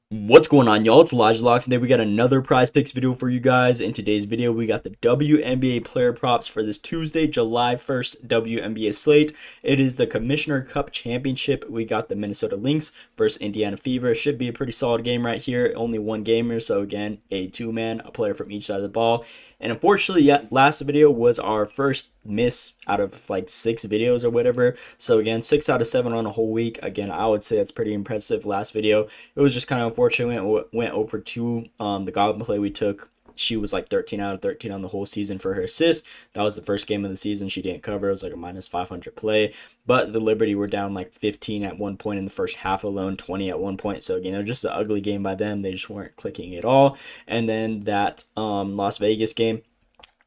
What's going on, y'all? It's Elijah Locks. Today we got another prize picks video for you guys. In today's video, we got the WNBA player props for this Tuesday, July 1st WNBA slate. It is the Commissioner Cup Championship. We got the Minnesota Lynx versus Indiana Fever. Should be a pretty solid game right here. Only one gamer, so again, a two-man, a player from each side of the ball. And unfortunately, yeah, last video was our first miss out of like 6 videos or whatever. So again, 6 out of 7 on a whole week. Again, I would say that's pretty impressive. Last video, it was just kind of unfortunate. Went over to the Goblin play we took. She was like 13 out of 13 on the whole season for her assist. That was the first game of the season. She didn't cover. It was like a minus 500 play. But the Liberty were down like 15 at one point in the first half alone, 20 at one point. So, again, it was just an ugly game by them. They just weren't clicking at all. And then that Las Vegas game,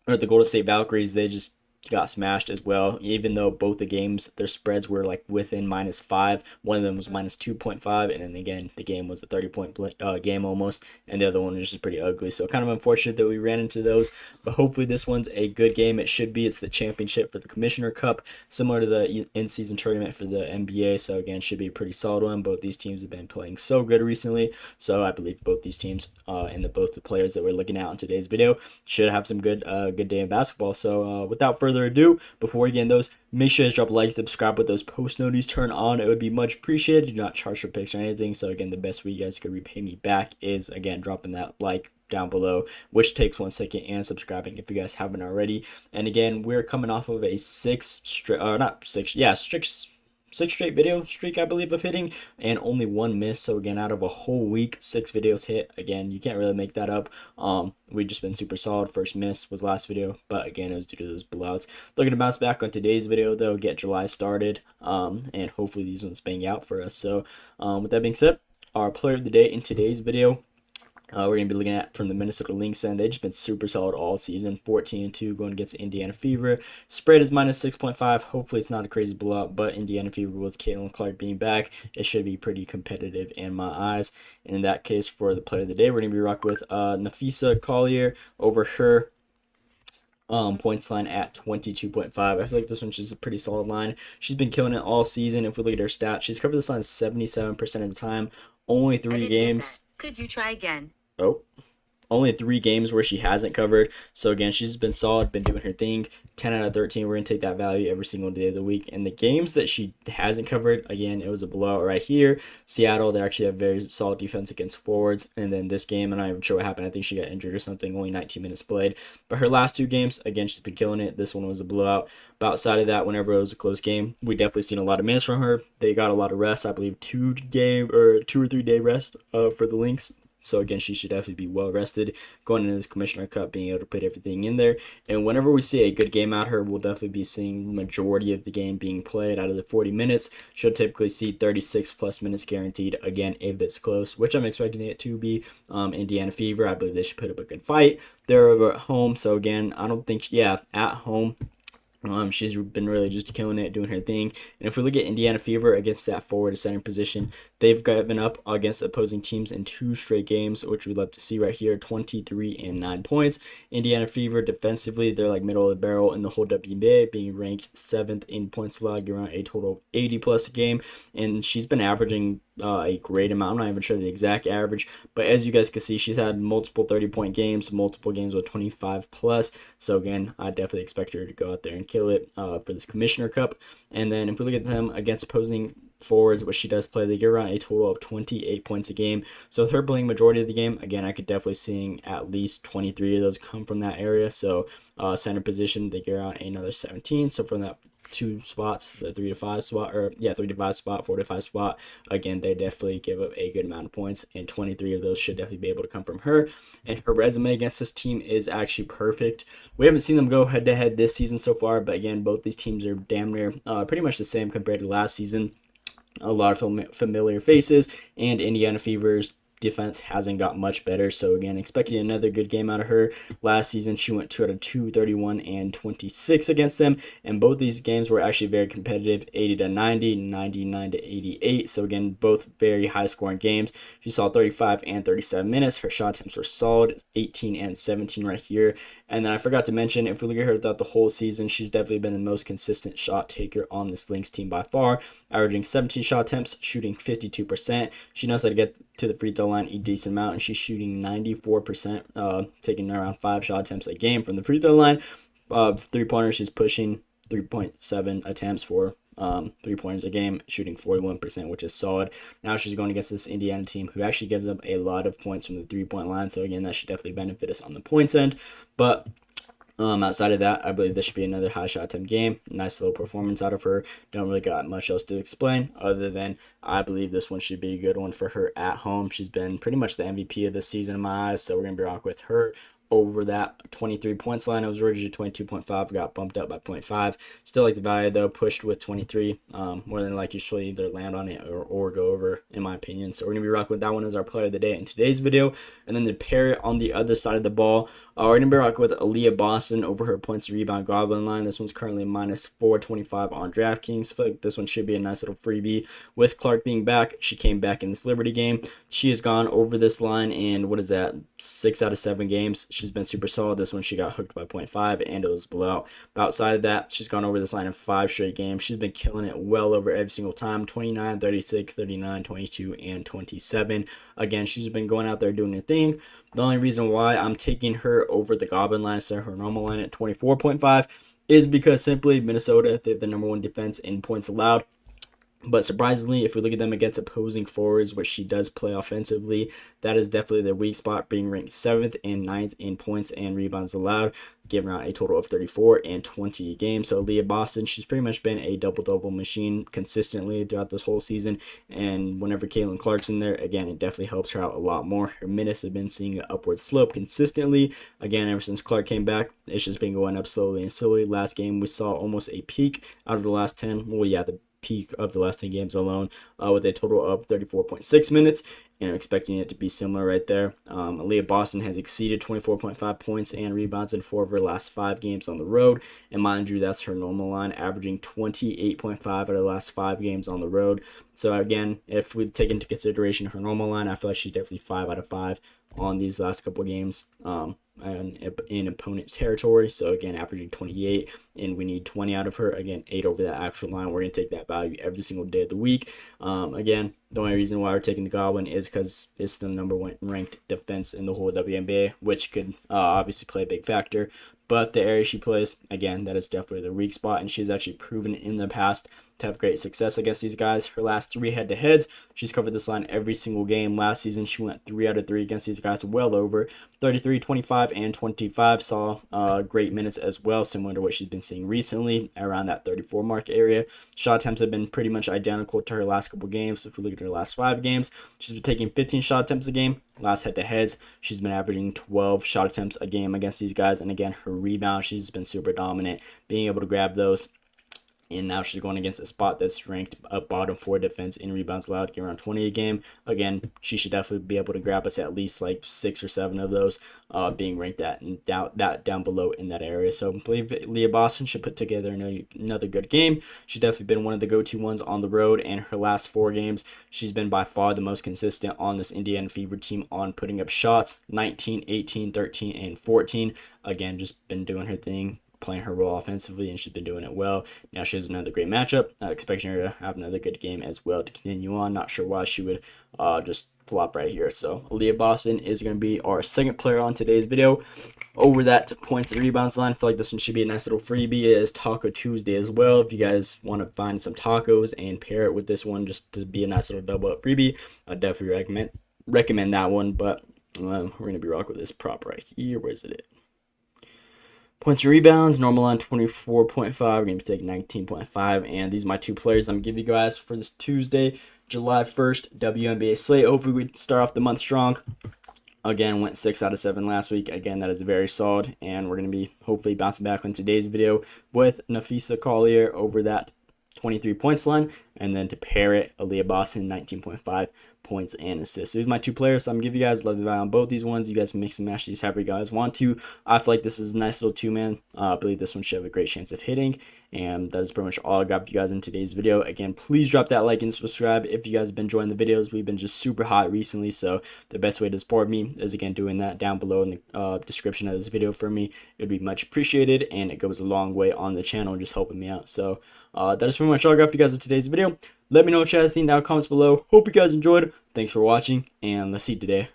or the Golden State Valkyries, they just got smashed as well. Even though both the games, their spreads were like within -5. One of them was -2.5, and then again the game was a 30-point game almost, and the other one was just pretty ugly. So kind of unfortunate that we ran into those, but hopefully this one's a good game. It should be. It's the championship for the Commissioner Cup, similar to the in-season tournament for the NBA. So again, should be a pretty solid one. Both these teams have been playing so good recently, so I believe both these teams and both the players that we're looking at in today's video should have some good day in basketball. So without further ado, before we get in those, make sure to drop a like, subscribe with those post notifications turned on. It would be much appreciated. Do not charge for picks or anything. So again, the best way you guys could repay me back is again dropping that like down below, which takes 1 second, and subscribing if you guys haven't already. And again, we're coming off of a six straight video streak, I believe, of hitting, and only one miss. So again, out of a whole week, 6 videos hit. Again, you can't really make that up. We've just been super solid. First miss was last video, but again, it was due to those blowouts. Looking to bounce back on today's video though, get July started, and hopefully these ones bang out for us. So with that being said, our player of the day in today's video, we're going to be looking at from the Minnesota Lynx, and they've just been super solid all season. 14-2 going against Indiana Fever. Spread is -6.5. Hopefully it's not a crazy blowout, but Indiana Fever with Caitlin Clark being back, it should be pretty competitive in my eyes. And in that case, for the player of the day, we're going to be rocking with Nafisa Collier over her points line at 22.5. I feel like this one's just a pretty solid line. She's been killing it all season. If we look at her stats, she's covered this line 77% of the time. Only 3 games. Could you try again? Oh, only 3 games where she hasn't covered. So again, she's been solid, been doing her thing. 10 out of 13. We're going to take that value every single day of the week. And the games that she hasn't covered, again, it was a blowout right here. Seattle, they actually have very solid defense against forwards. And then this game, I'm not even sure what happened. I think she got injured or something. Only 19 minutes played. But her last 2 games, again, she's been killing it. This one was a blowout. But outside of that, whenever it was a close game, we definitely seen a lot of minutes from her. They got a lot of rest. I believe 2 or 3 day rest for the Lynx. So again, she should definitely be well rested going into this Commissioner Cup, being able to put everything in there. And whenever we see a good game out of her, we'll definitely be seeing the majority of the game being played. Out of the 40 minutes, she'll typically see 36 plus minutes guaranteed. Again, if it's close, which I'm expecting it to be. Indiana Fever, I believe they should put up a good fight. They're over at home, so again, I don't think, at home. She's been really just killing it, doing her thing. And if we look at Indiana Fever against that forward center position, they've given up against opposing teams in 2 straight games, which we'd love to see right here, 23 and 9 points. Indiana Fever defensively, they're like middle of the barrel in the whole WNBA, being ranked 7th in points allowed, around a total of 80 plus a game. And she's been averaging a great amount. I'm not even sure the exact average, but as you guys can see, she's had multiple 30-point games, multiple games with 25 plus. So again, I definitely expect her to go out there and kill it for this Commissioner Cup. And then if we look at them against opposing forwards, which she does play, they get around a total of 28 points a game. So with her playing majority of the game, again, I could definitely see at least 23 of those come from that area. So center position, they get around another 17. So from that 2 spots, the 3 to 5 spot, 3 to 5 spot, 4 to 5 spot, again, they definitely give up a good amount of points, and 23 of those should definitely be able to come from her. And her resume against this team is actually perfect. We haven't seen them go head to head this season so far, but again, both these teams are damn near pretty much the same compared to last season. A lot of familiar faces, and Indiana Fever's defense hasn't got much better. So again, expecting another good game out of her. Last season, she went 2 out of 2, 31 and 26 against them, and both these games were actually very competitive, 80 to 90, 99 to 88. So again, both very high scoring games. She saw 35 and 37 minutes. Her shot attempts were solid, 18 and 17 right here. And then I forgot to mention, if we look at her throughout the whole season, she's definitely been the most consistent shot taker on this Lynx team by far, averaging 17 shot attempts, shooting 52%. She knows how to get to the free throw line a decent amount, and she's shooting 94%, taking around 5 shot attempts a game from the free throw line. 3-pointers, she's pushing 3.7 attempts for 3-pointers a game, shooting 41%, which is solid. Now she's going against this Indiana team who actually gives up a lot of points from the 3-point line. So again, that should definitely benefit us on the points end. But outside of that, I believe this should be another high shot attempt game. Nice little performance out of her. Don't really got much else to explain other than I believe this one should be a good one for her at home. She's been pretty much the MVP of this season in my eyes, so we're going to be rocking with her over that 23 points line. It was originally 22.5, got bumped up by 0.5. Still like the value though, pushed with 23. More than likely she'll either land on it or go over, in my opinion. So we're gonna be rocking with that one as our player of the day in today's video. And then to pair it on the other side of the ball, we're gonna be rocking with Aaliyah Boston over her points to rebound goblin line. This one's currently minus 425 on DraftKings. I feel like this one should be a nice little freebie. With Clark being back, she came back in this Liberty game. She has gone over this line in, what is that, 6 out of 7 games. She's been super solid. This one she got hooked by 0.5 and it was blowout. But outside of that, she's gone over this line in 5 straight games. She's been killing it well over every single time. 29, 36, 39, 22, and 27. Again, she's been going out there doing her thing. The only reason why I'm taking her over the goblin line instead of her normal line at 24.5 is because simply Minnesota, they have the #1 defense in points allowed. But surprisingly, if we look at them against opposing forwards, which she does play offensively, that is definitely their weak spot, being ranked 7th and 9th in points and rebounds allowed, giving out a total of 34 and 20 a game. So Aaliyah Boston, she's pretty much been a double-double machine consistently throughout this whole season. And whenever Caitlin Clark's in there, again, it definitely helps her out a lot more. Her minutes have been seeing an upward slope consistently. Again, ever since Clark came back, it's just been going up slowly and slowly. Last game, we saw almost a peak out of the last 10. Well, yeah, the peak of the last 10 games alone, with a total of 34.6 minutes, and I'm expecting it to be similar right there. Aaliyah Boston has exceeded 24.5 points and rebounds in 4 of her last 5 games on the road, and mind you, that's her normal line, averaging 28.5 out of the last 5 games on the road. So again, if we take into consideration her normal line, I feel like she's definitely 5 out of 5 on these last couple games. And in opponent's territory. So again, averaging 28, and we need 20 out of her. Again, 8 over that actual line. We're going to take that value every single day of the week. Again, the only reason why we're taking the Goblin is because it's the #1 ranked defense in the whole WNBA, which could obviously play a big factor. But the area she plays, again, that is definitely the weak spot, and she's actually proven in the past to have great success against these guys. Her last 3 head-to-heads, she's covered this line every single game. Last season, she went 3 out of 3 against these guys, well over 33, 25, and 25. Saw great minutes as well, similar to what she's been seeing recently, around that 34 mark area. Shot attempts have been pretty much identical to her last couple games. If we look at her last 5 games, she's been taking 15 shot attempts a game. Last head-to-heads, she's been averaging 12 shot attempts a game against these guys. And again, her rebound, she's been super dominant, being able to grab those. And now she's going against a spot that's ranked a bottom 4 defense in rebounds allowed, getting around 20 a game. Again, she should definitely be able to grab us at least like 6 or 7 of those, being ranked at and down below in that area. So I believe Leah Boston should put together another good game. She's definitely been one of the go-to ones on the road, and her last 4 games, she's been by far the most consistent on this Indiana Fever team on putting up shots, 19, 18, 13, and 14. Again, just been doing her thing, playing her role offensively, and she's been doing it well. Now she has another great matchup. Expecting her to have another good game as well to continue on. Not sure why she would just flop right here. So Aaliyah Boston is going to be our second player on today's video. Over that points and rebounds line, I feel like this one should be a nice little freebie. It is Taco Tuesday as well. If you guys want to find some tacos and pair it with this one just to be a nice little double up freebie, I definitely recommend that one. But we're going to be rocking with this prop right here. Where is it? Points and rebounds, normal line 24.5. We're going to be taking 19.5. And these are my 2 players I'm going to give you guys for this Tuesday, July 1st, WNBA slate. Hopefully we start off the month strong. Again, went 6 out of 7 last week. Again, that is very solid. And we're going to be hopefully bouncing back on today's video with Nafisa Collier over that 23 points line. And then to pair it, Aaliyah Boston, 19.5 points and assists. So these are my 2 players. So I'm going to give you guys love the value on both these ones. You guys can mix and match these however you guys want to. I feel like this is a nice little 2-man. I believe this one should have a great chance of hitting. And that is pretty much all I got for you guys in today's video. Again, please drop that like and subscribe if you guys have been enjoying the videos. We've been just super hot recently, so the best way to support me is, again, doing that down below in the description of this video for me. It would be much appreciated, and it goes a long way on the channel, just helping me out. So that is pretty much all I got for you guys in today's video. Let me know what you guys think down in the comments below. Hope you guys enjoyed. Thanks for watching, and let's see you today.